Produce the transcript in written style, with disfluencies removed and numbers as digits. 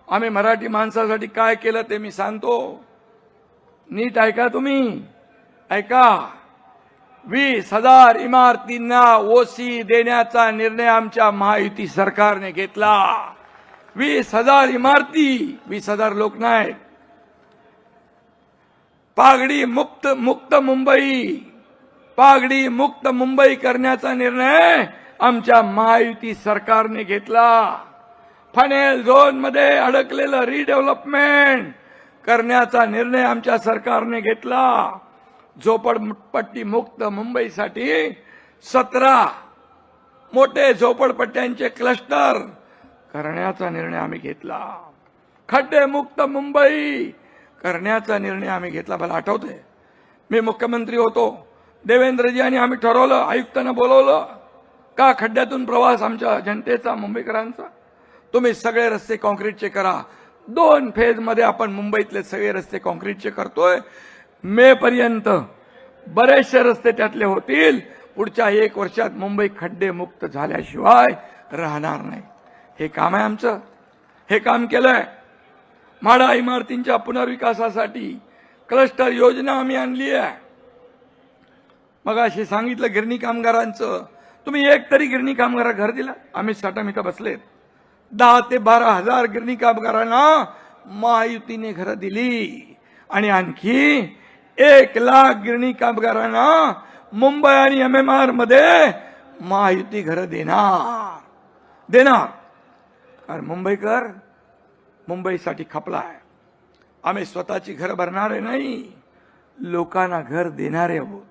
आम्ही मराठी माणसासाठी काय केलं ते मी सांगतो, नीट ऐका तुम्ही, ऐका. 20,000 इमारतींना ओसी देण्याचा निर्णय आमच्या महायुती सरकारने घेतला. 20,000 इमारती, 20,000 लोक नाहीत. पागडी मुक्त मुंबई, पागडी मुक्त मुंबई करण्याचा निर्णय आमच्या महायुती सरकारने घेतला. फनेल झोन मध्ये अडकलेलं रिडेव्हलपमेंट करण्याचा निर्णय आमच्या सरकारने घेतला. झोपडपट्टी मुक्त मुंबईसाठी 17 मोठे झोपडपट्ट्यांचे क्लस्टर करण्याचा निर्णय आम्ही घेतला. खड्डे मुक्त मुंबई करण्याचा निर्णय आम्ही घेतला. मला आठवतंय, मी मुख्यमंत्री होतो, देवेंद्रजी आणि आम्ही ठरवलं, आयुक्तांना बोलवलं, का खड्ड्यातून प्रवास आमच्या जनतेचा, मुंबईकरांचा, तुम्ही सगळे रस्ते काँक्रीटचे करा. 2 फेज मध्ये आपण मुंबईतले सगळे रस्ते काँक्रीटचे करतोय. मे पर्यंत बरेचसे रस्ते त्यातले होतील. पुढच्या 1 वर्षात मुंबई खड्डे मुक्त झाल्याशिवाय राहणार नाही. हे काम आहे आमचं, हे काम केलंय. म्हाडा इमारतींच्या पुनर्विकासासाठी क्लस्टर योजना आम्ही आणली आहे. मगाशी सांगितलं गिरणी कामगारांचं, तुम्ही एक तरी गिरणी कामगार घर दिला? आम्ही साठम इथं बसलेत, 10 ते 12 हजार गिरणी कामगारांना महायुतीने घरं दिली आणि आणखी 1 लाख गिरणी कामगारांना मुंबई आणि MMR मध्ये महायुती घरं देणार. कारण मुंबईकर मुंबईसाठी खपलाय. आम्ही स्वतःची घर भरणारे नाही, लोकांना घर देणारे आहोत.